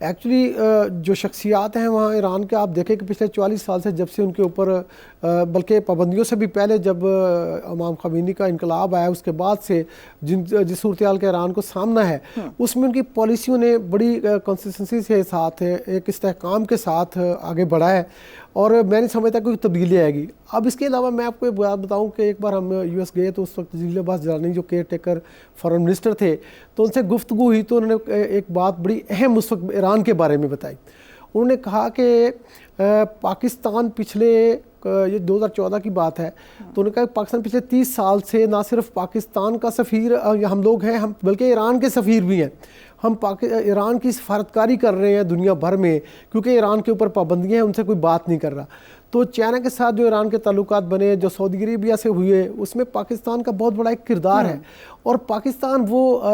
Actually جو شخصیات ہیں وہاں ایران کے آپ دیکھیں کہ پچھلے 44 سال سے جب سے ان کے اوپر بلکہ پابندیوں سے بھی پہلے جب امام خمینی کا انقلاب آیا اس کے بعد سے جس صورتحال کا ایران کو سامنا ہے اس میں ان کی پالیسیوں نے بڑی کنسسٹنسی سے ساتھ ایک استحکام کے ساتھ آگے بڑھا ہے اور میں نہیں سمجھتا کوئی تبدیلی آئے گی. اب اس کے علاوہ میں آپ کو ایک بات بتاؤں کہ ایک بار ہم یو ایس گئے تو اس وقت جلیل عباس جیلانی جو کیئر ٹیکر فارن منسٹر تھے تو ان سے گفتگو ہوئی تو انہوں نے ایک بات بڑی اہم اس وقت ایران کے بارے میں بتائی. انہوں نے کہا کہ پاکستان پچھلے یہ 2014 کی بات ہے تو انہوں نے کہا کہ پاکستان پچھلے 30 سال سے نہ صرف پاکستان کا سفیر ہم لوگ ہیں ہم بلکہ ایران کے سفیر بھی ہیں. ہم ایران کی سفارتکاری کر رہے ہیں دنیا بھر میں کیونکہ ایران کے اوپر پابندیاں ہیں ان سے کوئی بات نہیں کر رہا. تو چائنا کے ساتھ جو ایران کے تعلقات بنے جو سعودی عربیہ سے ہوئے اس میں پاکستان کا بہت بڑا ایک کردار ہے اور پاکستان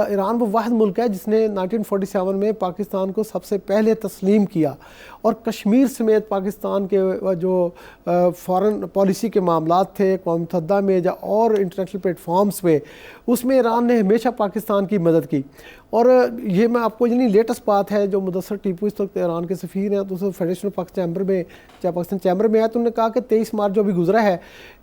ایران وہ واحد ملک ہے جس نے 1947 میں پاکستان کو سب سے پہلے تسلیم کیا اور کشمیر سمیت پاکستان کے جو فارن پالیسی کے معاملات تھے اقوام متحدہ میں یا اور انٹرنیشنل پلیٹ فارمز پہ اس میں ایران نے ہمیشہ پاکستان کی مدد کی. اور یہ میں آپ کو یعنی لیٹسٹ بات ہے جو مدثر ٹیپو اس وقت ایران کے سفیر ہیں تو اس فیڈریشن آف پاکستان چیمبر میں پاکستان چیمبر میں ہے تو انہوں نے کہا کہ 23 مارچ جو ابھی گزرا ہے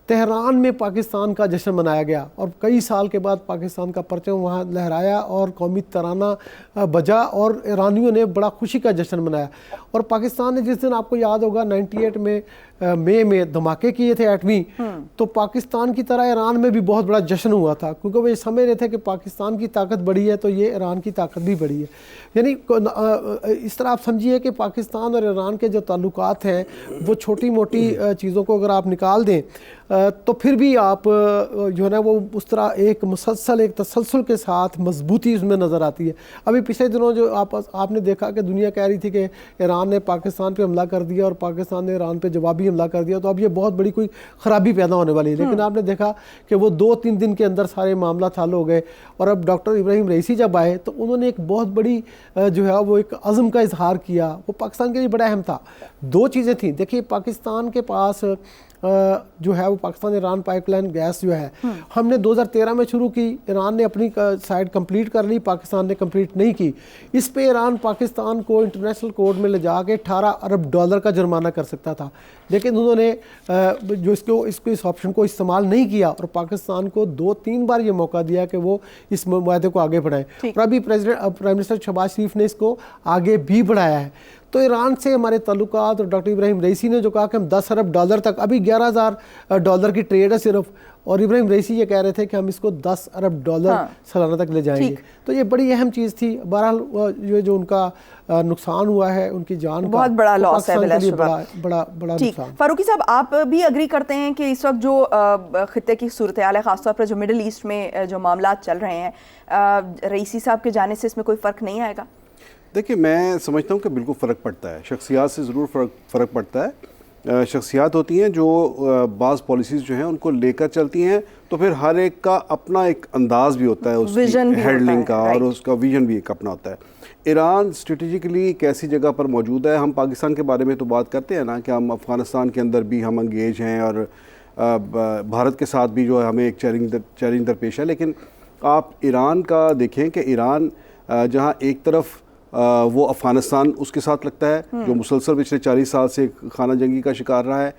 تہران میں پاکستان کا جشن منایا گیا اور کئی سال کے بعد پاکستان کا پرچم وہاں لہرایا اور قومی ترانہ بجا اور ایرانیوں نے بڑا خوشی کا جشن منایا. اور پاکستان نے جس دن آپ کو یاد ہوگا 98 میں مئی میں دھماکے کیے تھے ایٹمی تو پاکستان کی طرح ایران میں بھی بہت بڑا جشن ہوا تھا کیونکہ وہ یہ سمجھ رہے تھے کہ پاکستان کی طاقت بڑی ہے تو یہ ایران کی طاقت بھی بڑی ہے. یعنی اس طرح آپ سمجھیے کہ پاکستان اور ایران کے جو تعلقات ہیں وہ چھوٹی موٹی چیزوں کو اگر آپ نکال دیں تو پھر بھی آپ جو ہے نا وہ اس طرح ایک مسلسل ایک تسلسل کے ساتھ مضبوطی اس میں نظر آتی ہے. ابھی پچھلے دنوں جو آپ نے دیکھا کہ دنیا کہہ رہی تھی کہ ایران نے پاکستان پہ حملہ کر دیا اور پاکستان نے ایران پہ جوابی حملہ کر دیا تو اب یہ بہت بڑی کوئی خرابی پیدا ہونے والی ہے. لیکن آپ نے دیکھا کہ وہ 2-3 دن کے اندر سارے معاملات حل ہو گئے اور اب ڈاکٹر ابراہیم رئیسی جب آئے تو انہوں نے ایک بہت بڑی جو ہے وہ ایک عزم کا اظہار کیا. وہ پاکستان کے لیے بڑا اہم تھا. 2 چیزیں تھیں. دیکھیے پاکستان کے پاس جو ہے وہ Pakistan Iran pipeline gas جو ہے ہم نے 2013 میں شروع کی. ایران نے اپنی سائڈ کمپلیٹ کر لی پاکستان نے کمپلیٹ نہیں کی. اس پہ ایران پاکستان کو انٹرنیشنل کورٹ میں لے جا کے $18 ارب کا جرمانہ کر سکتا تھا لیکن انہوں نے جو اس آپشن کو استعمال نہیں کیا اور پاکستان کو 2-3 بار یہ موقع دیا کہ وہ اس معاہدے کو آگے بڑھائیں اور ابھی پرائم منسٹر شہباز شریف نے اس کو آگے بھی بڑھایا ہے. تو ایران سے ہمارے تعلقات اور ڈاکٹر ابراہیم رئیسی نے جو کہا کہ ہم $10 ارب تک ابھی $11,000 کی ٹریڈ ہے صرف اور ابراہیم رئیسی یہ کہہ رہے تھے کہ ہم اس کو $10 ارب سالانہ تک لے جائیں گے. تو یہ بڑی اہم چیز تھی. بہرحال یہ جو ان کا نقصان ہوا ہے ان کی جان کا بہت بڑا لاس ہے بڑا نقصان. فاروقی صاحب آپ بھی اگری کرتے ہیں کہ اس وقت جو خطے کی صورتحال ہے خاص طور پر جو مڈل ایسٹ میں جو معاملات چل رہے ہیں رئیسی صاحب کے جانے سے اس میں کوئی فرق نہیں آئے گا؟ دیکھیے میں سمجھتا ہوں کہ بالکل فرق پڑتا ہے. شخصیات سے ضرور فرق پڑتا ہے. شخصیات ہوتی ہیں جو بعض پالیسیز جو ہیں ان کو لے کر چلتی ہیں تو پھر ہر ایک کا اپنا ایک انداز بھی ہوتا ہے اس کی ہینڈلنگ کا اور اس کا ویژن بھی ایک اپنا ہوتا ہے. ایران اسٹریٹجیکلی کیسی جگہ پر موجود ہے. ہم پاکستان کے بارے میں تو بات کرتے ہیں نا کہ ہم افغانستان کے اندر بھی ہم انگیج ہیں اور بھارت کے ساتھ بھی جو ہے ہمیں ایک چیلنج درپیش ہے. لیکن آپ ایران کا دیکھیں کہ ایران جہاں ایک طرف وہ افغانستان اس کے ساتھ لگتا ہے جو مسلسل پچھلے 40 سال سے خانہ جنگی کا شکار رہا ہے.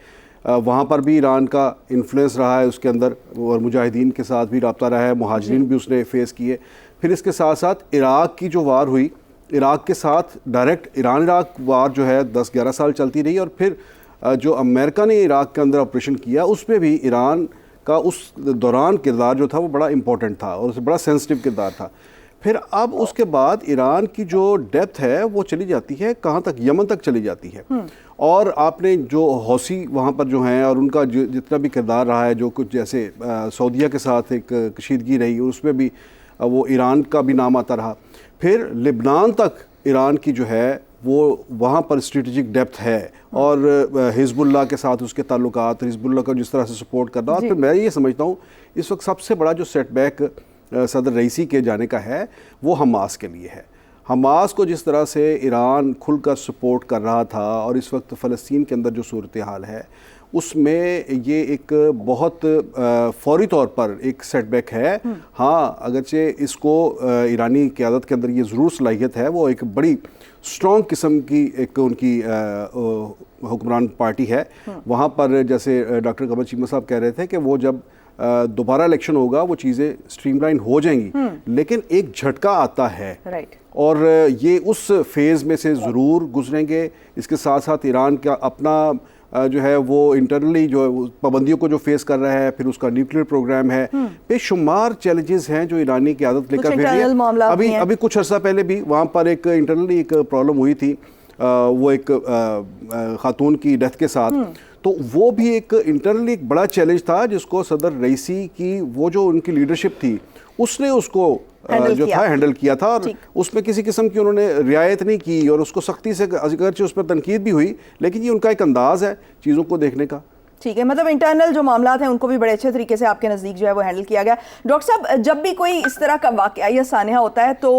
وہاں پر بھی ایران کا انفلوئنس رہا ہے اس کے اندر اور مجاہدین کے ساتھ بھی رابطہ رہا ہے. مہاجرین بھی اس نے فیس کیے. پھر اس کے ساتھ ساتھ عراق کی جو وار ہوئی عراق کے ساتھ ڈائریکٹ ایران عراق وار جو ہے 10-11 سال چلتی رہی اور پھر جو امریکہ نے عراق کے اندر آپریشن کیا اس میں بھی ایران کا اس دوران کردار جو تھا وہ بڑا امپورٹنٹ تھا اور بڑا سینسٹیو کردار تھا. پھر اب اس کے بعد ایران کی جو ڈیپتھ ہے وہ چلی جاتی ہے کہاں تک؟ یمن تک چلی جاتی ہے. اور آپ نے جو حوثی وہاں پر جو ہیں اور ان کا جتنا بھی کردار رہا ہے جو کچھ جیسے سعودیہ کے ساتھ ایک کشیدگی رہی اس میں بھی وہ ایران کا بھی نام آتا رہا. پھر لبنان تک ایران کی جو ہے وہ وہاں پر اسٹریٹجک ڈیپتھ ہے اور حزب اللہ کے ساتھ اس کے تعلقات حزب اللہ کو جس طرح سے سپورٹ کرنا. اور پھر میں یہ سمجھتا ہوں اس وقت سب سے بڑا جو سیٹ بیک صدر رئیسی کے جانے کا ہے وہ حماس کے لیے ہے. حماس کو جس طرح سے ایران کھل کر سپورٹ کر رہا تھا اور اس وقت فلسطین کے اندر جو صورتحال ہے اس میں یہ ایک بہت فوری طور پر ایک سیٹ بیک ہے. ہاں اگرچہ اس کو ایرانی قیادت کے اندر یہ ضرور صلاحیت ہے, وہ ایک بڑی اسٹرانگ قسم کی ایک ان کی حکمران پارٹی ہے. وہاں پر جیسے ڈاکٹر قمر چیمہ صاحب کہہ رہے تھے کہ وہ جب دوبارہ الیکشن ہوگا وہ چیزیں اسٹریم لائن ہو جائیں گی, لیکن ایک جھٹکا آتا ہے اور یہ اس فیز میں سے ضرور گزریں گے. اس کے ساتھ ساتھ ایران کا اپنا جو ہے وہ انٹرنلی جو پابندیوں کو جو فیس کر رہا ہے, پھر اس کا نیوکلیئر پروگرام ہے, بے شمار چیلنجز ہیں جو ایرانی قیادت لے کر پھر رہی ہے. ابھی کچھ عرصہ پہلے بھی وہاں پر ایک انٹرنلی ایک پرابلم ہوئی تھی, وہ ایک خاتون کی ڈیتھ کے ساتھ, تو وہ بھی ایک انٹرنلی ایک بڑا چیلنج تھا جس کو صدر رئیسی کی وہ جو ان کی لیڈرشپ تھی اس نے اس کو جو تھا ہینڈل کیا تھا, اور اس میں کسی قسم کی انہوں نے رعایت نہیں کی اور اس کو سختی سے, اگرچہ اس پر تنقید بھی ہوئی, لیکن یہ ان کا ایک انداز ہے چیزوں کو دیکھنے کا. ٹھیک ہے, مطلب انٹرنل جو معاملات ہیں ان کو بھی بڑے اچھے طریقے سے آپ کے نزدیک جو ہے وہ ہینڈل کیا گیا. ڈاکٹر صاحب, جب بھی کوئی اس طرح کا واقعہ یا سانحہ ہوتا ہے تو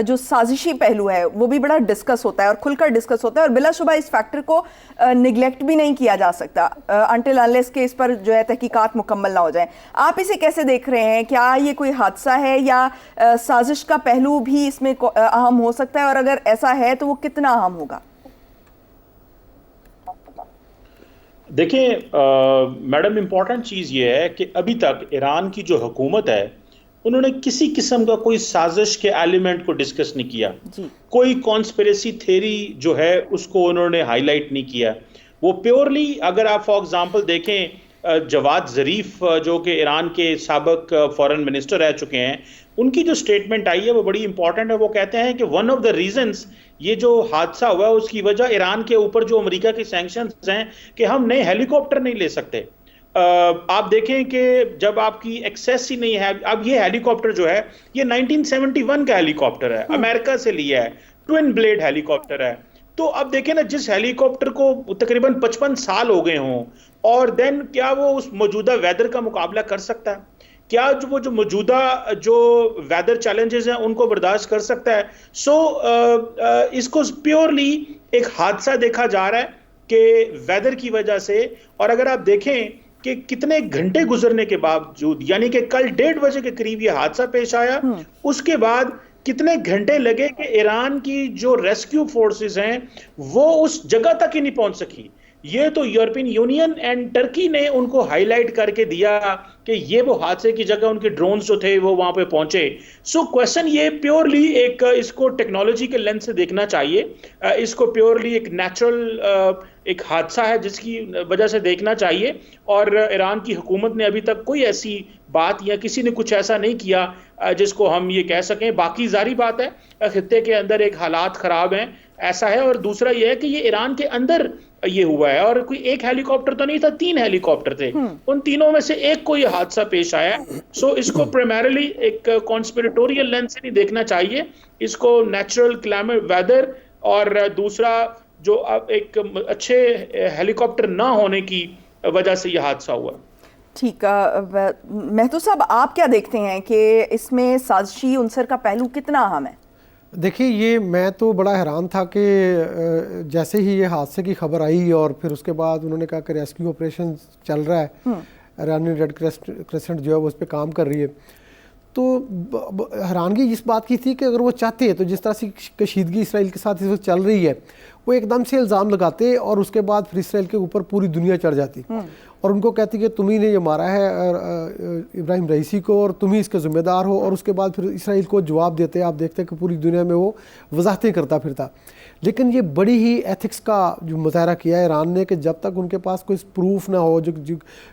جو سازشی پہلو ہے وہ بھی بڑا ڈسکس ہوتا ہے اور کھل کر ڈسکس ہوتا ہے, اور بلا شبہ اس فیکٹر کو نگلیکٹ بھی نہیں کیا جا سکتا انٹل انلیس کہ اس پر جو ہے تحقیقات مکمل نہ ہو جائیں. آپ اسے کیسے دیکھ رہے ہیں؟ کیا یہ کوئی حادثہ ہے یا سازش کا پہلو بھی اس میں اہم ہو سکتا ہے, اور اگر ایسا ہے تو وہ کتنا اہم ہوگا؟ دیکھیں میڈم, امپورٹنٹ چیز یہ ہے کہ ابھی تک ایران کی جو حکومت ہے انہوں نے کسی قسم کا کوئی سازش کے ایلیمنٹ کو ڈسکس نہیں کیا, کوئی کانسپریسی تھیری جو ہے اس کو انہوں نے ہائی لائٹ نہیں کیا. وہ پیورلی, اگر آپ فار ایگزامپل دیکھیں جواد ظریف جو کہ ایران کے سابق فارن منسٹر رہ چکے ہیں, ان کی جو سٹیٹمنٹ آئی ہے وہ بڑی امپورٹنٹ ہے. وہ کہتے ہیں کہ ون آف دا ریزنز یہ جو حادثہ ہوا ہے اس کی وجہ ایران کے اوپر جو امریکہ کے سینکشنز ہیں کہ ہم نئے ہیلی کاپٹر نہیں لے سکتے. آپ دیکھیں کہ جب آپ کی ایکسیس ہی نہیں ہے, اب یہ ہیلی کاپٹر جو ہے یہ 1971 کا ہیلی کاپٹر ہے, امریکہ سے لیا ہے, ٹوین بلیڈ ہیلی کاپٹر ہے. تو اب دیکھیں نا, جس ہیلی کاپٹر کو تقریباً 55 سال ہو گئے ہوں, اور دین کیا وہ اس موجودہ ویدر کا مقابلہ کر سکتا ہے؟ کیا وہ جو موجودہ جو ویدر چیلنجز ہیں ان کو برداشت کر سکتا ہے؟ سو اس کو پیورلی ایک حادثہ دیکھا جا رہا ہے کہ ویدر کی وجہ سے. اور اگر آپ دیکھیں کہ کتنے گھنٹے گزرنے کے باوجود, یعنی کہ کل 1:30 بجے کے قریب یہ حادثہ پیش آیا, اس کے بعد کتنے گھنٹے لگے کہ ایران کی جو ریسکیو فورسز ہیں وہ اس جگہ تک ہی نہیں پہنچ سکی. یہ تو یورپین یونین اینڈ ٹرکی نے ان کو ہائی لائٹ کر کے دیا کہ یہ وہ حادثے کی جگہ ان کے ڈرونز جو تھے وہ وہاں پہ پہنچے. سو کویشچن یہ پیورلی ایک اس کو ٹیکنالوجی کے لینس سے دیکھنا چاہیے, اس کو پیورلی ایک نیچرل ایک حادثہ ہے جس کی وجہ سے دیکھنا چاہیے. اور ایران کی حکومت نے ابھی تک کوئی ایسی بات یا کسی نے کچھ ایسا نہیں کیا جس کو ہم یہ کہہ سکیں. باقی ظاہری بات ہے خطے کے اندر ایک حالات خراب ہیں, ایسا ہے. اور دوسرا یہ ہے کہ یہ ایران کے اندر یہ ہوا ہے, اور کوئی ایک ہیلی کاپٹر تو نہیں تھا, 3 ہیلی کاپٹر تھے, ان تینوں میں سے ایک کو یہ حادثہ پیش آیا. سو اس کو پرائمریلی ایک کانسپیریٹوریل لینس سے نہیں دیکھنا چاہیے, اس کو نیچرل کلائمیٹ ویدر, اور دوسرا جو ایک اچھے ہیلی کاپٹر نہ ہونے کی وجہ سے یہ حادثہ ہوا. ٹھیک, مہدو صاحب آپ کیا دیکھتے ہیں کہ اس میں سازشی عنصر کا پہلو کتنا اہم ہے؟ دیکھیے, یہ میں تو بڑا حیران تھا کہ جیسے ہی یہ حادثے کی خبر آئی اور پھر اس کے بعد انہوں نے کہا کہ ریسکیو آپریشن چل رہا ہے, ایرانی ریڈ کریسنٹ جو ہے وہ اس پہ کام کر رہی ہے, تو حیرانگی اس بات کی تھی کہ اگر وہ چاہتے تو جس طرح سے کشیدگی اسرائیل کے ساتھ اس وقت چل رہی ہے وہ ایک دم سے الزام لگاتے اور اس کے بعد پھر اسرائیل کے اوپر پوری دنیا چڑھ جاتی اور ان کو کہتی کہ تم ہی نے یہ مارا ہے ابراہیم رئیسی کو اور تم ہی اس کے ذمہ دار ہو, اور اس کے بعد پھر اسرائیل کو جواب دیتے. آپ دیکھتے کہ پوری دنیا میں وہ وضاحتیں کرتا پھرتا. لیکن یہ بڑی ہی ایتھکس کا جو مظاہرہ کیا ہے ایران نے کہ جب تک ان کے پاس کوئی پروف نہ ہو, جو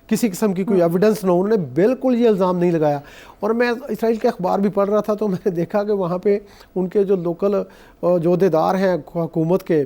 کسی قسم کی کوئی ایویڈنس نہ ہو, انہوں نے بالکل یہ الزام نہیں لگایا. اور میں اسرائیل کے اخبار بھی پڑھ رہا تھا تو میں نے دیکھا کہ وہاں پہ ان کے جو لوکل جو عہدیدار ہیں حکومت کے,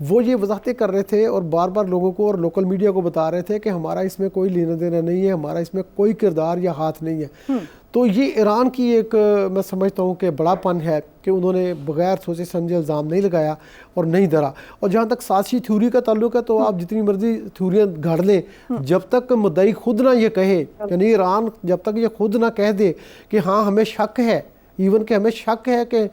وہ یہ وضاحتیں کر رہے تھے اور بار بار لوگوں کو اور لوکل میڈیا کو بتا رہے تھے کہ ہمارا اس میں کوئی لینا دینا نہیں ہے, ہمارا اس میں کوئی کردار یا ہاتھ نہیں ہے. تو یہ ایران کی ایک میں سمجھتا ہوں کہ بڑا پن ہے کہ انہوں نے بغیر سوچے سمجھے الزام نہیں لگایا اور نہیں ڈرا. اور جہاں تک سازشی تھیوری کا تعلق ہے تو آپ جتنی مرضی تھیوریاں گھڑ لیں, جب تک مدعی خود نہ یہ کہے, یعنی ایران جب تک یہ خود نہ کہہ دے کہ ہاں ہمیں شک ہے ایون کہ ہمیں شک ہے کہ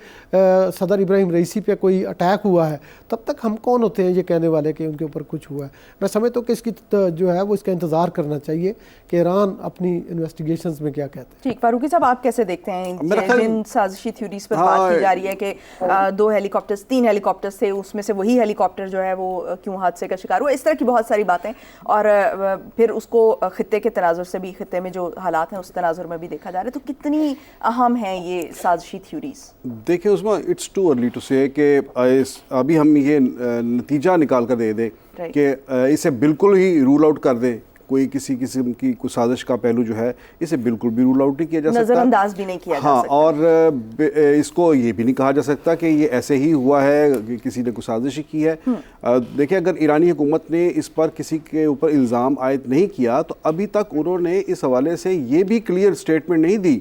صدر ابراہیم رئیسی پہ کوئی اٹیک ہوا ہے، تب تک ہم کون ہوتے ہیں یہ کہنے والے کہ ان کے اوپر کچھ ہوا ہے؟ میں سمجھتا ہوں کہ اس کی جو ہے وہ اس کا انتظار کرنا چاہیے کہ ایران اپنی انویسٹیگیشنز میں کیا کہتے ہیں۔ ٹھیک، فاروقی صاحب آپ کیسے دیکھتے ہیں جن سازشی تھیوریز پر بات کی جا رہی ہے کہ 2 ہیلی کاپٹرز 3 ہیلی کاپٹرز تھے، اس میں سے وہی ہیلی کاپٹر جو ہے وہ کیوں حادثے کا شکار ہوا، اس طرح کی بہت ساری باتیں، اور پھر اس کو خطے کے تناظر سے بھی، خطے میں جو حالات ہیں اس تناظر میں بھی دیکھا جا رہا ہے، تو کتنی اہم ہیں یہ سازشی تھیوریز؟ دیکھیں عظمیٰ، اٹس ٹو ارلی ٹو سے کہ ابھی ہم یہ نتیجہ نکال کر دے دیں کہ اسے بالکل ہی رول آؤٹ کر دیں، کوئی کسی قسم کی کوئی سازش کا پہلو جو ہے اسے بالکل بھی رول آؤٹ نہیں کیا جا سکتا، نظر انداز بھی نہیں کیا جا سکتا، اور اس کو یہ بھی نہیں کہا جا سکتا کہ یہ ایسے ہی ہوا ہے کہ کسی نے کوئی سازش کی ہے۔ دیکھیں، اگر ایرانی حکومت نے اس پر کسی کے اوپر الزام عائد نہیں کیا تو ابھی تک انہوں نے اس حوالے سے یہ بھی کلیئر سٹیٹمنٹ نہیں دی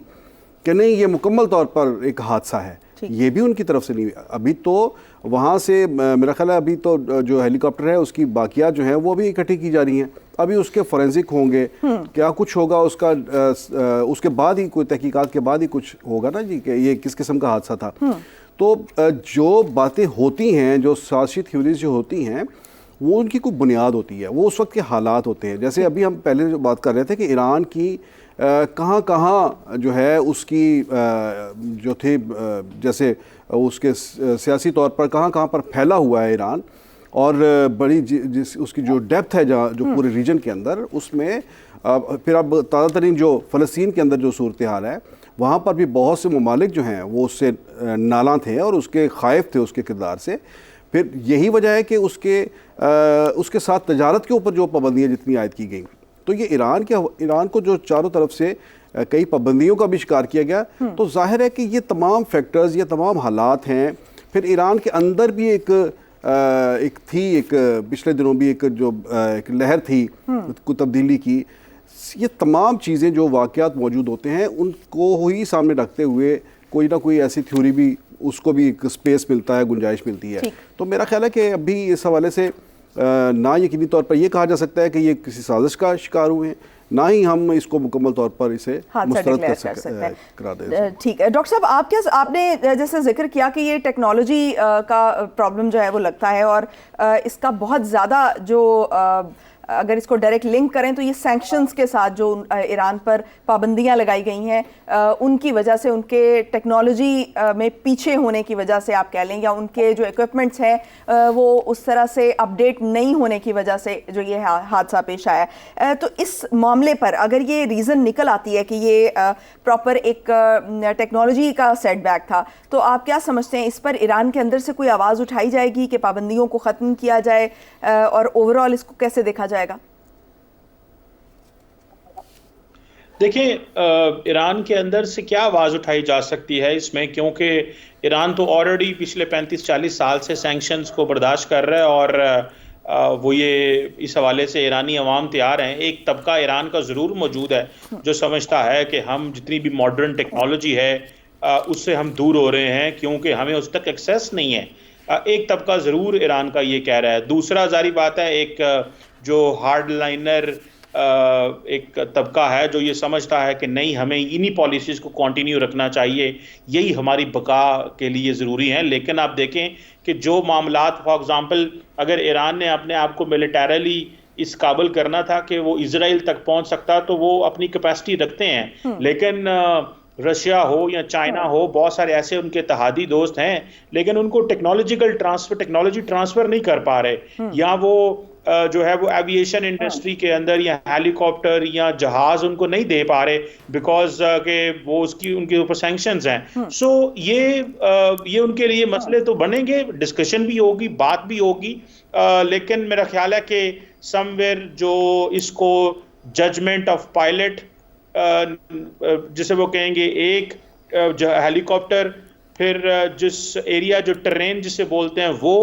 کہ نہیں یہ مکمل طور پر ایک حادثہ ہے، یہ بھی ان کی طرف سے نہیں۔ ابھی تو وہاں سے میرا خیال ہے ابھی تو جو ہیلی کاپٹر ہے اس کی باقیات جو ہیں وہ بھی اکٹھی کی جا رہی ہیں، ابھی اس کے فورینزک ہوں گے، کیا کچھ ہوگا اس کا، اس کے بعد ہی کوئی تحقیقات کے بعد ہی کچھ ہوگا نا جی کہ یہ کس قسم کا حادثہ تھا۔ تو جو باتیں ہوتی ہیں، جو سازشی تھیوریز جو ہوتی ہیں، وہ ان کی کوئی بنیاد ہوتی ہے، وہ اس وقت کے حالات ہوتے ہیں۔ جیسے ابھی ہم پہلے جو بات کر رہے تھے کہ ایران کی کہاں کہاں جو ہے اس کی جو تھی، جیسے اس کے سیاسی طور پر کہاں کہاں پر پھیلا ہوا ہے ایران، اور بڑی اس کی جو ڈیپتھ ہے جو پورے ریجن کے اندر، اس میں پھر اب تازہ ترین جو فلسطین کے اندر جو صورتحال ہے وہاں پر بھی بہت سے ممالک جو ہیں وہ اس سے نالاں تھے اور اس کے خائف تھے اس کے کردار سے۔ پھر یہی وجہ ہے کہ اس کے ساتھ تجارت کے اوپر جو پابندیاں جتنی عائد کی گئیں، تو یہ ایران کو جو چاروں طرف سے کئی پابندیوں کا بھی شکار کیا گیا، تو ظاہر ہے کہ یہ تمام فیکٹرز، یہ تمام حالات ہیں۔ پھر ایران کے اندر بھی ایک پچھلے دنوں بھی ایک لہر تھی کوئی تبدیلی کی۔ یہ تمام چیزیں جو واقعات موجود ہوتے ہیں ان کو ہی سامنے رکھتے ہوئے کوئی نہ کوئی ایسی تھیوری بھی، اس کو بھی ایک سپیس ملتا ہے، گنجائش ملتی ہے۔ تو میرا خیال ہے کہ ابھی اس حوالے سے نہ یقینی طور پر یہ کہا جا سکتا ہے کہ یہ کسی سازش کا شکار ہوئے ہیں، نہ ہی ہم اس کو مکمل طور پر اسے مسترد کرا دیں۔ ٹھیک ہے ڈاکٹر صاحب، آپ نے جیسے ذکر کیا کہ یہ ٹیکنالوجی کا پرابلم جو ہے وہ لگتا ہے، اور اس کا بہت زیادہ جو اگر اس کو ڈائریکٹ لنک کریں تو یہ سینکشنز کے ساتھ جو ایران پر پابندیاں لگائی گئی ہیں ان کی وجہ سے، ان کے ٹیکنالوجی میں پیچھے ہونے کی وجہ سے آپ کہہ لیں، یا ان کے جو ایکوپمنٹس ہیں وہ اس طرح سے اپڈیٹ نہیں ہونے کی وجہ سے جو یہ حادثہ پیش آیا ہے۔ تو اس معاملے پر اگر یہ ریزن نکل آتی ہے کہ یہ پراپر ایک ٹیکنالوجی کا سیٹ بیک تھا، تو آپ کیا سمجھتے ہیں اس پر ایران کے اندر سے کوئی آواز اٹھائی جائے گی کہ پابندیوں کو ختم کیا جائے، اور اوور آل اس کو کیسے دیکھا جائے گا؟ دیکھیں، ایران کے اندر سے کیا آواز اٹھائی جا سکتی ہے اس میں، کیونکہ ایران تو آلریڈی پچھلے 35-40 سال سے سینکشنز کو برداشت کر رہا ہے، اور وہ یہ اس حوالے سے ایرانی عوام تیار ہیں۔ ایک طبقہ ایران کا ضرور موجود ہے جو سمجھتا ہے کہ ہم جتنی بھی ماڈرن ٹیکنالوجی ہے اس سے ہم دور ہو رہے ہیں کیونکہ ہمیں اس تک ایکسیس نہیں ہے۔ ایک طبقہ ضرور ایران کا یہ کہہ رہا ہے۔ دوسرا ظاہری بات ہے، ایک جو ہارڈ لائنر ایک طبقہ ہے جو یہ سمجھتا ہے کہ نہیں، ہمیں انہی پالیسیز کو کنٹینیو رکھنا چاہیے، یہی ہماری بقا کے لیے ضروری ہیں۔ لیکن آپ دیکھیں کہ جو معاملات، فار ایگزامپل اگر ایران نے اپنے آپ کو ملیٹریلی اس قابل کرنا تھا کہ وہ اسرائیل تک پہنچ سکتا، تو وہ اپنی کیپیسٹی رکھتے ہیں، لیکن رشیا ہو یا چائنا ہو، بہت سارے ایسے ان کے اتحادی دوست ہیں، لیکن ان کو ٹیکنالوجی ٹرانسفر نہیں کر پا رہے، یا وہ جو ہے وہ ایویشن انڈسٹری کے اندر یا ہیلی کاپٹر یا جہاز ان کو نہیں دے پا رہے بیکاز کہ وہ ان کے اوپر سینکشنز ہیں۔ سو یہ ان کے لیے مسئلے تو بنیں گے، ڈسکشن بھی ہوگی، بات بھی ہوگی، لیکن میرا خیال ہے کہ سم ویئر جو اس کو ججمنٹ آف پائلٹ جسے وہ کہیں گے، ایک ہیلی کاپٹر، پھر جس ایریا جو ٹرین جسے بولتے ہیں وہ،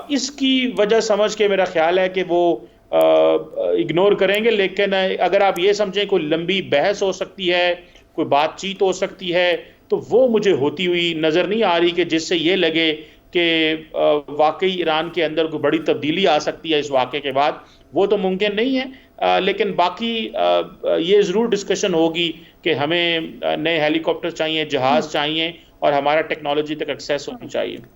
اس کی وجہ سمجھ کے میرا خیال ہے کہ وہ اگنور کریں گے۔ لیکن اگر آپ یہ سمجھیں کوئی لمبی بحث ہو سکتی ہے، کوئی بات چیت ہو سکتی ہے، تو وہ مجھے ہوتی ہوئی نظر نہیں آ رہی کہ جس سے یہ لگے کہ واقعی ایران کے اندر کوئی بڑی تبدیلی آ سکتی ہے اس واقعے کے بعد۔ وہ تو ممکن نہیں ہے، لیکن باقی یہ ضرور ڈسکشن ہوگی کہ ہمیں نئے ہیلی کاپٹر چاہیے، جہاز چاہیے، اور ہمارا ٹیکنالوجی تک ایکسیس ہونی چاہیے.